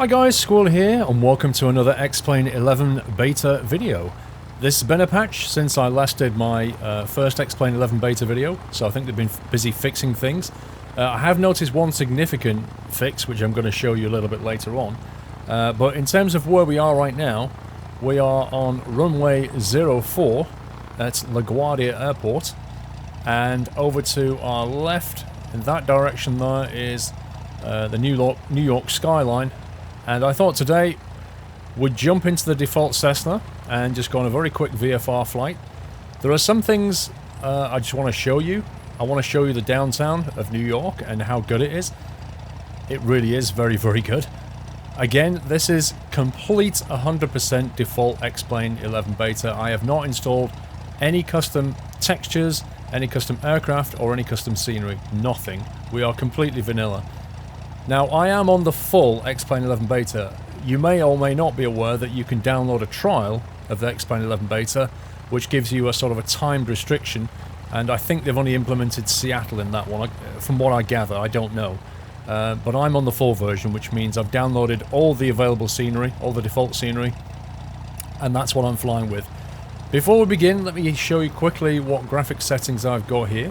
Hi guys, Squirrel here, and welcome to another X-Plane 11 beta video. This has been a patch since I last did my first X-Plane 11 beta video, so I think they've been busy fixing things. I have noticed one significant fix, which I'm going to show you a little bit later on. But in terms of where we are right now, we are on runway 04 at LaGuardia Airport, and over to our left, in that direction there, is the New York skyline. And I thought today we'd jump into the default Cessna and just go on a very quick VFR flight. There are some things I just want to show you. I want to show you the downtown of New York and how good it is. It really is very, very good. Again, this is complete 100% default X-Plane 11 beta. I have not installed any custom textures, any custom aircraft, or any custom scenery. Nothing. We are completely vanilla. Now, I am on the full X-Plane 11 beta. You may or may not be aware that you can download a trial of the X-Plane 11 beta, which gives you a sort of a timed restriction, and I think they've only implemented Seattle in that one, from what I gather. I don't know. But I'm on the full version, which means I've downloaded all the available scenery, all the default scenery, and that's what I'm flying with. Before we begin, let me show you quickly what graphics settings I've got here.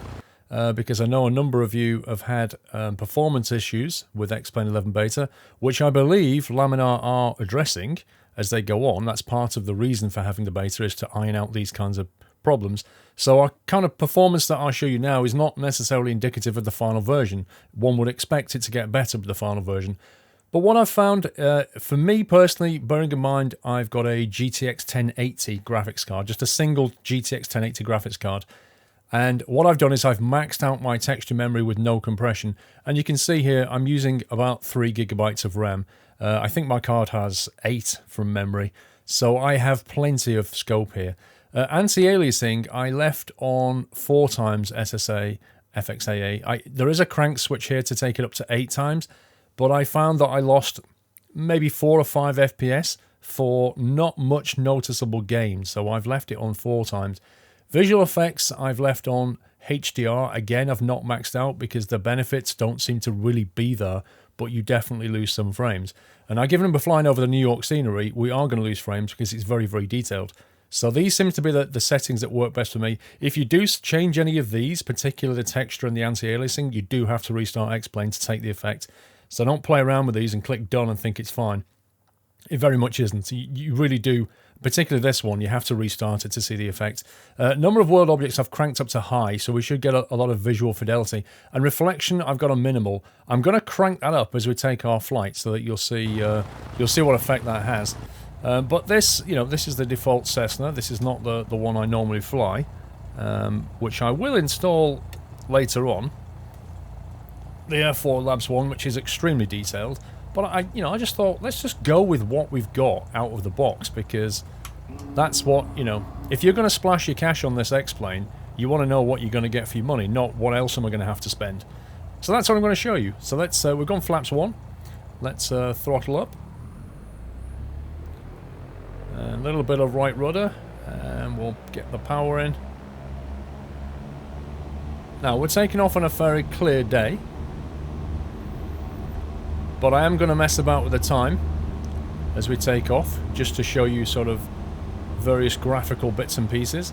Because I know a number of you have had performance issues with X-Plane 11 beta, which I believe Laminar are addressing as they go on. That's part of the reason for having the beta, is to iron out these kinds of problems. So our kind of performance that I'll show you now is not necessarily indicative of the final version. One would expect it to get better with the final version. But what I've found, for me personally, bearing in mind I've got a GTX 1080 graphics card, just a single GTX 1080 graphics card. And what I've done is I've maxed out my texture memory with no compression. And you can see here I'm using about 3 gigabytes of RAM. I think my card has 8 from memory. So I have plenty of scope here. Anti-aliasing, I left on 4 times SSA, FXAA. There is a crank switch here to take it up to 8 times. But I found that I lost maybe 4 or 5 FPS for not much noticeable gain. So I've left it on 4 times. Visual effects I've left on HDR. Again, I've not maxed out because the benefits don't seem to really be there, but you definitely lose some frames. And given we're flying over the New York scenery, we are going to lose frames because it's very, very detailed. So these seem to be the settings that work best for me. If you do change any of these, particularly the texture and the anti-aliasing, you do have to restart X-Plane to take the effect. So don't play around with these and click done and think it's fine. It very much isn't. You really do. Particularly this one, you have to restart it to see the effect. Number of world objects I've cranked up to high, so we should get a lot of visual fidelity. And reflection I've got on minimal. I'm going to crank that up as we take our flight so that you'll see what effect that has. But this, this is the default Cessna. This is not the one I normally fly, which I will install later on. The Air 4 Labs one, which is extremely detailed. But I just thought, let's just go with what we've got out of the box, because that's what, if you're going to splash your cash on this X-Plane, you want to know what you're going to get for your money, not what else am I going to have to spend. So that's what I'm going to show you. So let's, we've gone flaps 1. Let's throttle up. A little bit of right rudder, and we'll get the power in. Now, we're taking off on a very clear day. But I am going to mess about with the time as we take off, just to show you sort of various graphical bits and pieces.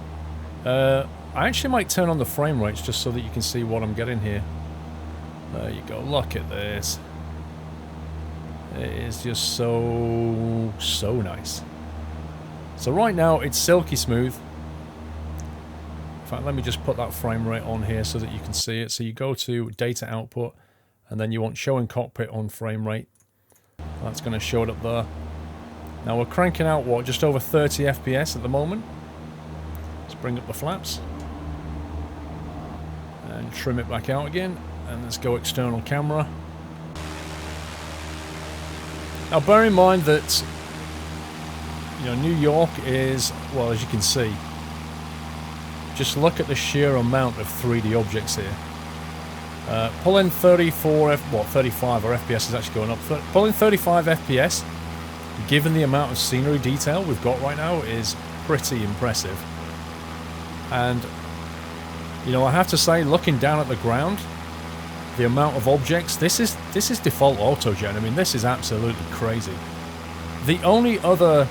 I actually might turn on the frame rates just so that you can see what I'm getting here. There you go, look at this. It is just so nice. So right now it's silky smooth. In fact, let me just put that frame rate on here so that you can see it. So you go to data output, and then you want show in cockpit on frame rate. That's going to show it up there. Now we're cranking out, what, just over 30 FPS at the moment. Let's bring up the flaps. And trim it back out again. And let's go external camera. Now bear in mind that, New York is, well, as you can see, just look at the sheer amount of 3D objects here. Pulling 35 or FPS is actually going up. Pulling 35 FPS, given the amount of scenery detail we've got right now, is pretty impressive. And, I have to say, looking down at the ground, the amount of objects. This is default autogen. I mean, this is absolutely crazy. The only other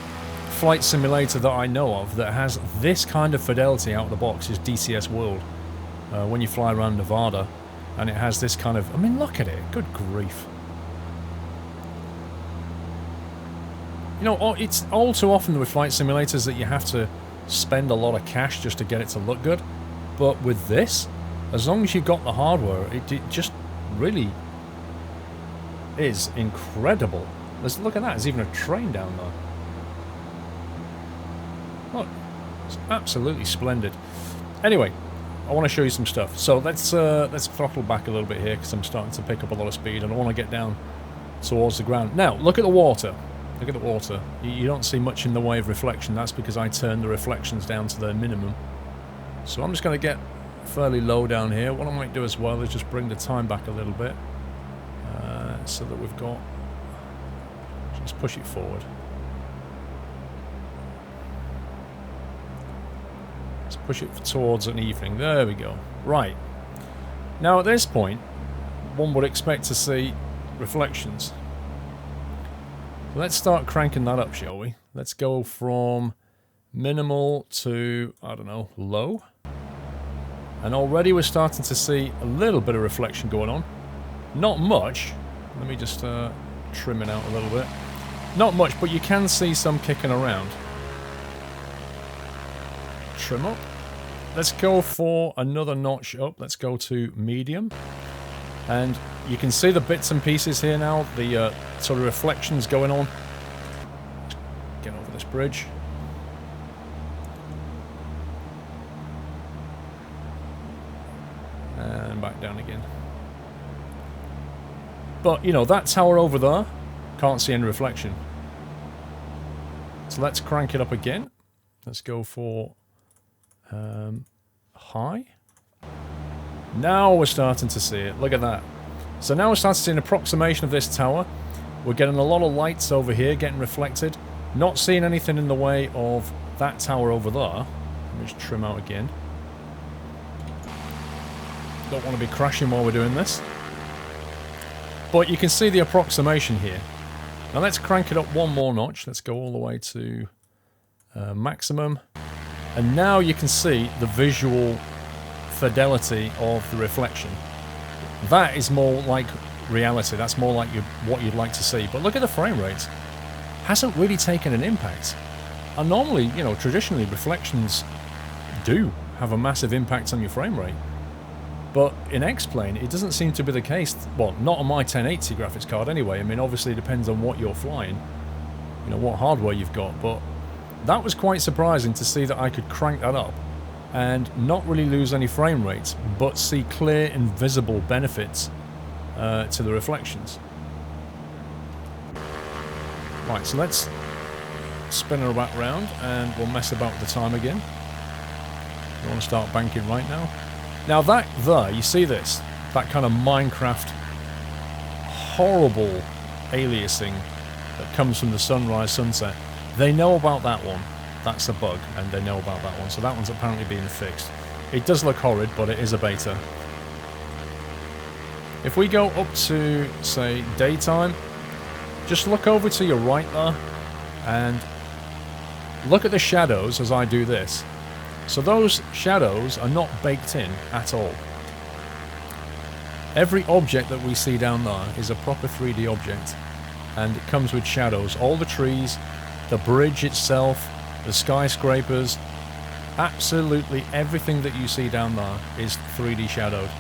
flight simulator that I know of that has this kind of fidelity out of the box is DCS World. When you fly around Nevada, and it has this kind of... I mean, look at it. Good grief. You know, it's all too often with flight simulators that you have to spend a lot of cash just to get it to look good. But with this, as long as you've got the hardware, it just really is incredible. Look at that. There's even a train down there. Look, it's absolutely splendid. Anyway, I want to show you some stuff. So let's throttle back a little bit here because I'm starting to pick up a lot of speed and I want to get down towards the ground. Now, look at the water. Look at the water. You don't see much in the way of reflection. That's because I turned the reflections down to their minimum. So I'm just going to get fairly low down here. What I might do as well is just bring the time back a little bit so that we've got... Just push it forward. Let's push it towards an evening. There we go. Right. Now at this point, one would expect to see reflections. So let's start cranking that up, shall we? Let's go from minimal to, I don't know, low. And already we're starting to see a little bit of reflection going on. Not much. Let me just trim it out a little bit. Not much, but you can see some kicking around. Trim up. Let's go for another notch up. Let's go to medium. And you can see the bits and pieces here now. The sort of reflections going on. Get over this bridge. And back down again. But, you know, that tower over there, can't see any reflection. So let's crank it up again. Let's go for high. Now we're starting to see it. Look at that. So now we're starting to see an approximation of this tower. We're getting a lot of lights over here getting reflected. Not seeing anything in the way of that tower over there. Let me just trim out again. Don't want to be crashing while we're doing this. But you can see the approximation here. Now let's crank it up one more notch. Let's go all the way to maximum. And now you can see the visual fidelity of the reflection. That is more like reality. That's more like what you'd like to see. But look at the frame rates. Hasn't really taken an impact. And normally, you know, traditionally reflections do have a massive impact on your frame rate. But in X-Plane, it doesn't seem to be the case. Well, not on my 1080 graphics card anyway. I mean, obviously it depends on what you're flying. You know, what hardware you've got. But that was quite surprising to see that I could crank that up and not really lose any frame rates, but see clear and visible benefits to the reflections. Right, so let's spin her back round and we'll mess about with the time again. We want to start banking right now. Now that there, you see this? That kind of Minecraft horrible aliasing that comes from the sunrise, sunset. They know about that one. That's a bug, and they know about that one. So that one's apparently being fixed. It does look horrid, but it is a beta. If we go up to, say, daytime, just look over to your right there, and look at the shadows as I do this. So those shadows are not baked in at all. Every object that we see down there is a proper 3D object, and it comes with shadows. All the trees, the bridge itself, the skyscrapers, absolutely everything that you see down there is 3D shadowed.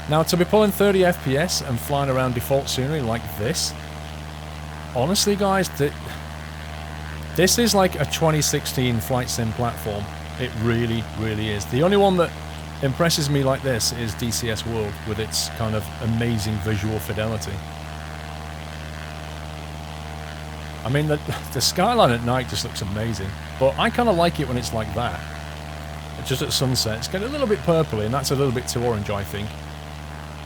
Now, to be pulling 30 FPS and flying around default scenery like this, honestly guys, this is like a 2016 flight sim platform. It really, really is. The only one that impresses me like this is DCS World with its kind of amazing visual fidelity. I mean, the skyline at night just looks amazing, but I kind of like it when it's like that. Just at sunset, it's getting a little bit purpley, and that's a little bit too orange, I think.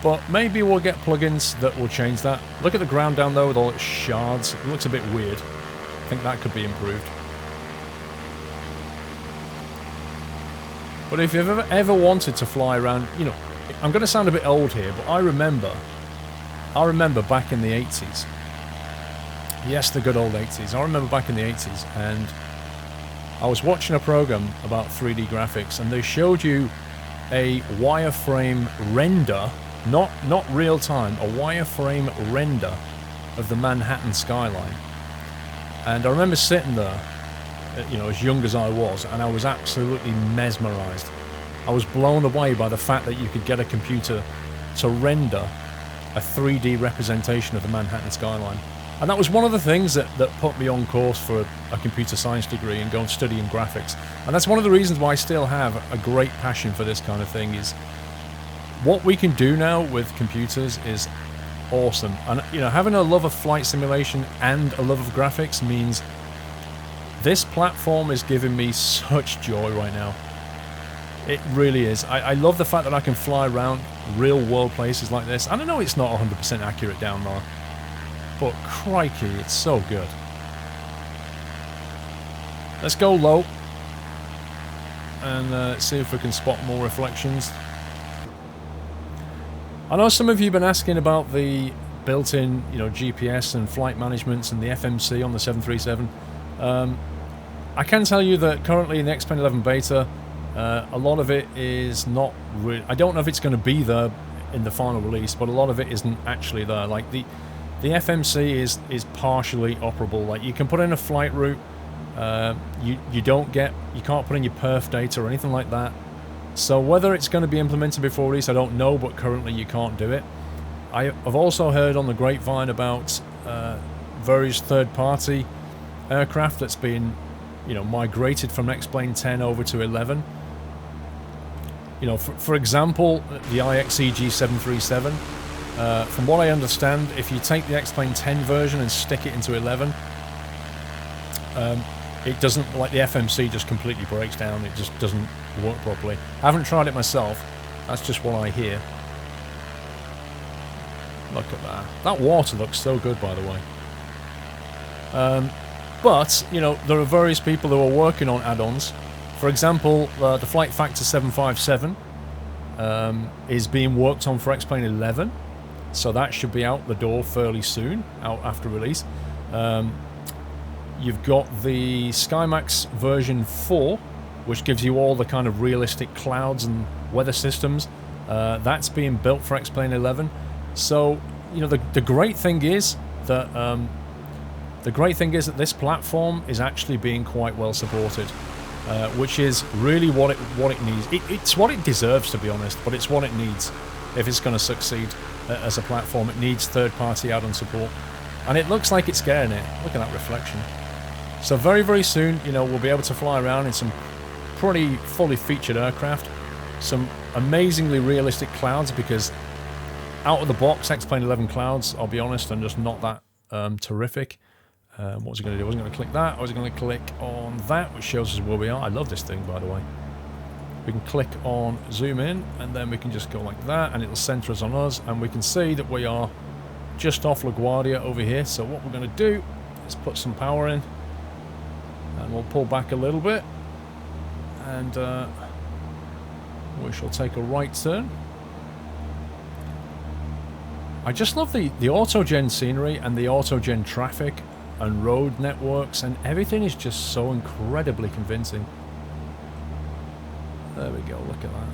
But maybe we'll get plugins that will change that. Look at the ground down there with all its shards. It looks a bit weird. I think that could be improved. But if you've ever wanted to fly around, you know, I'm going to sound a bit old here, but I remember back in the 80s. Yes, the good old 80s. I remember back in the 80s, and I was watching a program about 3D graphics, and they showed you a wireframe render, not real time, a wireframe render of the Manhattan skyline. And I remember sitting there, you know, as young as I was, and I was absolutely mesmerized. I was blown away by the fact that you could get a computer to render a 3D representation of the Manhattan skyline. And that was one of the things that put me on course for a computer science degree and go and studying graphics. And that's one of the reasons why I still have a great passion for this kind of thing, is what we can do now with computers is awesome. And, you know, having a love of flight simulation and a love of graphics means this platform is giving me such joy right now. It really is. I love the fact that I can fly around real world places like this. And I know it's not 100% accurate down there, but crikey, it's so good. Let's go low and see if we can spot more reflections. I know some of you have been asking about the built-in, you know, GPS and flight management and the FMC on the 737. I can tell you that currently in the X-Plane 11 beta, a lot of it is not really... I don't know if it's going to be there in the final release, but a lot of it isn't actually there. Like the FMC is partially operable. Like you can put in a flight route, you can't put in your perf data or anything like that. So whether it's going to be implemented before release, I don't know, but currently you can't do it. I've also heard on the grapevine about various third-party aircraft that's been, you know, migrated from X-Plane 10 over to 11. You know, for example, the IXEG 737. From what I understand, if you take the X-Plane 10 version and stick it into 11, it doesn't, like the FMC just completely breaks down. It just doesn't work properly. I haven't tried it myself. That's just what I hear. Look at that. That water looks so good, by the way. But, you know, there are various people who are working on add-ons. For example, the Flight Factor 757 is being worked on for X-Plane 11. So that should be out the door fairly soon, out after release. You've got the SkyMax version 4, which gives you all the kind of realistic clouds and weather systems. That's being built for X-Plane 11. So, you know, the great thing is that this platform is actually being quite well supported, which is really what it needs. It's what it deserves, to be honest, but it's what it needs if it's going to succeed as a platform. It needs third-party add-on support, and it looks like it's getting it. Look at that reflection. So very, very soon, you know, we'll be able to fly around in some pretty fully featured aircraft, some amazingly realistic clouds, because out of the box, X-Plane 11 clouds, I'll be honest, are just not that terrific. What was I going to do? I wasn't going to click that. I was going to click on that, which shows us where we are. I love this thing, by the way. We can click on zoom in, and then we can just go like that, and it'll center us on us, and we can see that we are just off LaGuardia over here. So what we're going to do is put some power in, and we'll pull back a little bit, and we shall take a right turn. I just love the autogen scenery and the autogen traffic and road networks, and everything is just so incredibly convincing. There we go, look at that.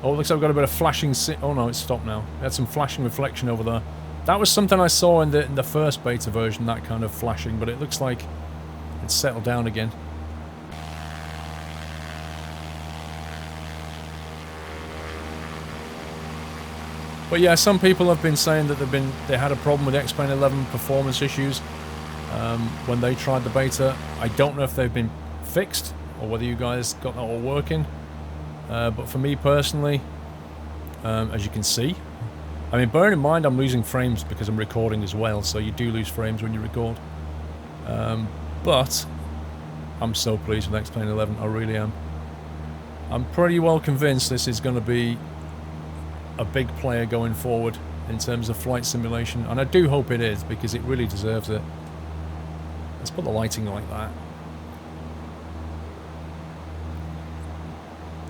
Oh, looks like we've got a bit of flashing... Oh no, it's stopped now. We had some flashing reflection over there. That was something I saw in the first beta version, that kind of flashing, but it looks like it's settled down again. But yeah, some people have been saying that they had a problem with X-Plane 11 performance issues when they tried the beta. I don't know if they've been fixed or whether you guys got that all working. But for me personally, as you can see, I mean, bearing in mind I'm losing frames because I'm recording as well, so you do lose frames when you record. But I'm so pleased with X-Plane 11, I really am. I'm pretty well convinced this is going to be a big player going forward in terms of flight simulation, and I do hope it is, because it really deserves it. Let's put the lighting like that.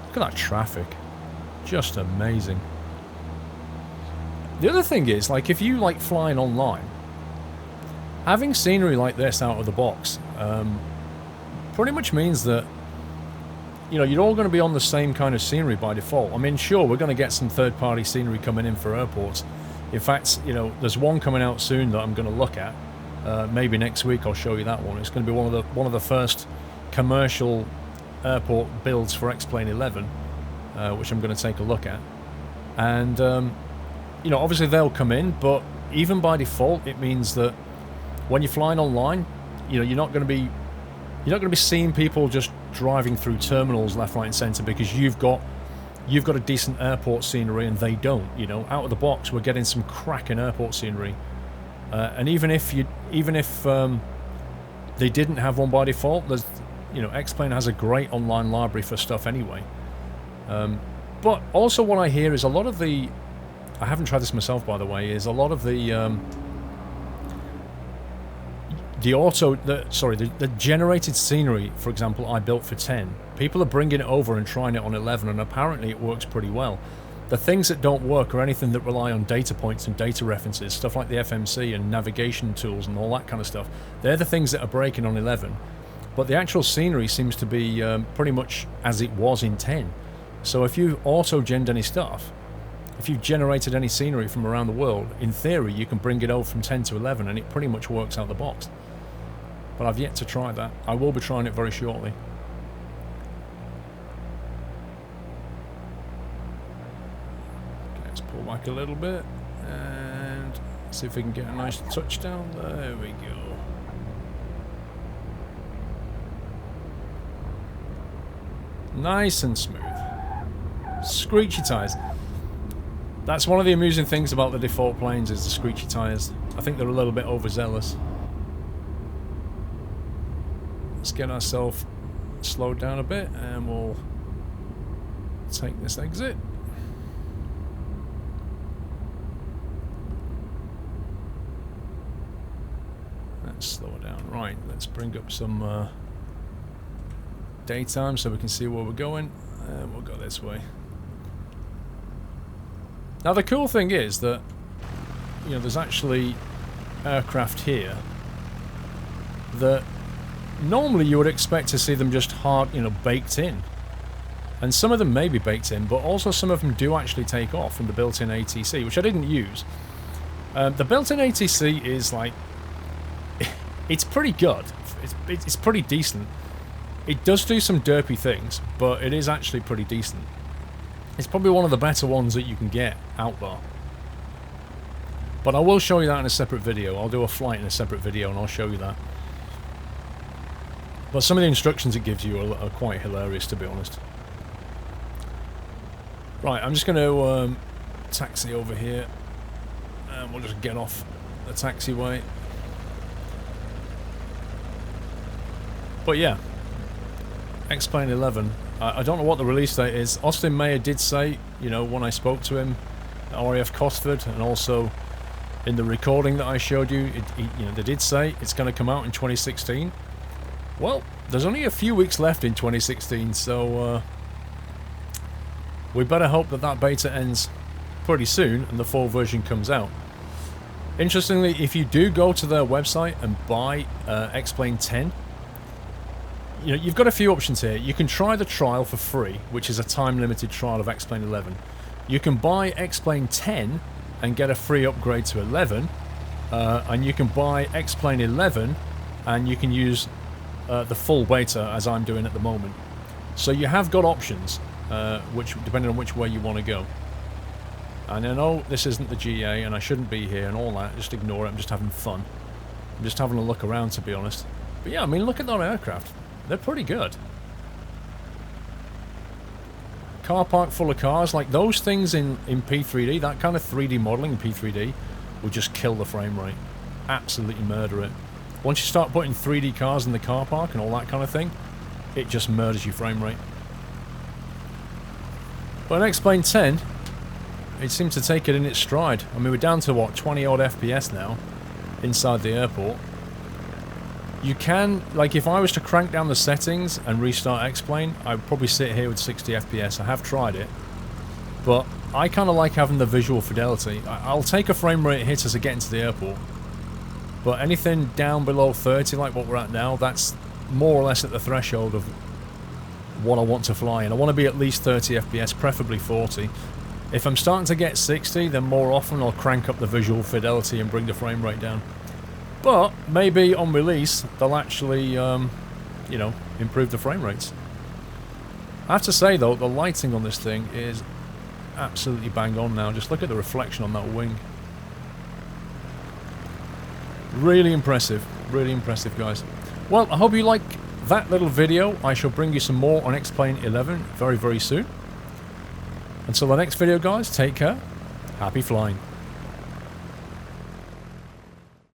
Look at that traffic. Just amazing. The other thing is, like, if you like flying online, having scenery like this out of the box pretty much means that, you know, you're all going to be on the same kind of scenery by default. I mean, sure, we're going to get some third-party scenery coming in for airports. In fact, you know, there's one coming out soon that I'm going to look at. Maybe next week I'll show you that one. It's going to be one of the first commercial airport builds for X-Plane 11, which I'm going to take a look at. And you know, obviously they'll come in, but even by default, it means that when you're flying online, you know, you're not going to be seeing people just driving through terminals left, right, and centre because you've got a decent airport scenery and they don't. You know, out of the box, we're getting some cracking airport scenery, and even if they didn't have one by default, there's, you know, X-Plane has a great online library for stuff anyway. But also what I hear is a lot of the, I haven't tried this myself by the way, is a lot of the generated scenery, for example, I built for 10. People are bringing it over and trying it on 11, and apparently it works pretty well. The things that don't work are anything that rely on data points and data references, stuff like the FMC and navigation tools and all that kind of stuff. They're the things that are breaking on 11. But the actual scenery seems to be pretty much as it was in 10. So if you auto-genned any stuff, if you've generated any scenery from around the world, in theory you can bring it over from 10 to 11 and it pretty much works out the box. But I've yet to try that. I will be trying it very shortly. Okay, let's pull back a little bit and see if we can get a nice touchdown. There we go. Nice and smooth. Screechy tyres. That's one of the amusing things about the default planes is the screechy tyres. I think they're a little bit overzealous. Let's get ourselves slowed down a bit and we'll take this exit. Let's slow it down. Right, let's bring up some daytime so we can see where we're going, and we'll go this way. Now the cool thing is that, you know, there's actually aircraft here that normally you would expect to see them just hard, you know, baked in. And some of them may be baked in, but also some of them do actually take off from the built-in ATC, which I didn't use. The built-in ATC is like, it's pretty good. It's pretty decent. It does do some derpy things, but it is actually pretty decent. It's probably one of the better ones that you can get out there. But I will show you that in a separate video. I'll do a flight in a separate video and I'll show you that. But some of the instructions it gives you are quite hilarious, to be honest. Right, I'm just going to taxi over here. And we'll just get off the taxiway. But yeah. X-Plane 11. I don't know what the release date is. Austin Mayer did say, you know, when I spoke to him at RAF Cosford, and also in the recording that I showed you, you know, they did say it's going to come out in 2016. Well, there's only a few weeks left in 2016, so we better hope that that beta ends pretty soon and the full version comes out. Interestingly, if you do go to their website and buy X-Plane 10, you know, you've got a few options here. You can try the trial for free, which is a time-limited trial of X-Plane 11. You can buy X-Plane 10 and get a free upgrade to 11, and you can buy X-Plane 11 and you can use the full beta as I'm doing at the moment. So you have got options, which depending on which way you want to go. And I know this isn't the GA and I shouldn't be here and all that. Just ignore it. I'm just having fun. I'm just having a look around, to be honest. But yeah, I mean, look at that aircraft. They're pretty good. Car park full of cars, like those things in P3D, that kind of 3D modelling in P3D will just kill the frame rate. Absolutely murder it. Once you start putting 3D cars in the car park and all that kind of thing, it just murders your frame rate. But in X-Plane 10, it seemed to take it in its stride. I mean, we're down to what, 20 odd FPS now inside the airport. You can, like, if I was to crank down the settings and restart X-Plane, I'd probably sit here with 60 FPS. I have tried it. But I kind of like having the visual fidelity. I'll take a frame rate hit as I get into the airport. But anything down below 30, like what we're at now, that's more or less at the threshold of what I want to fly. And I want to be at least 30 FPS, preferably 40. If I'm starting to get 60, then more often I'll crank up the visual fidelity and bring the frame rate down. But maybe on release, they'll actually, you know, improve the frame rates. I have to say, though, the lighting on this thing is absolutely bang on now. Just look at the reflection on that wing. Really impressive, guys. Well, I hope you like that little video. I shall bring you some more on X-Plane 11 very, very soon. Until the next video, guys, take care. Happy flying.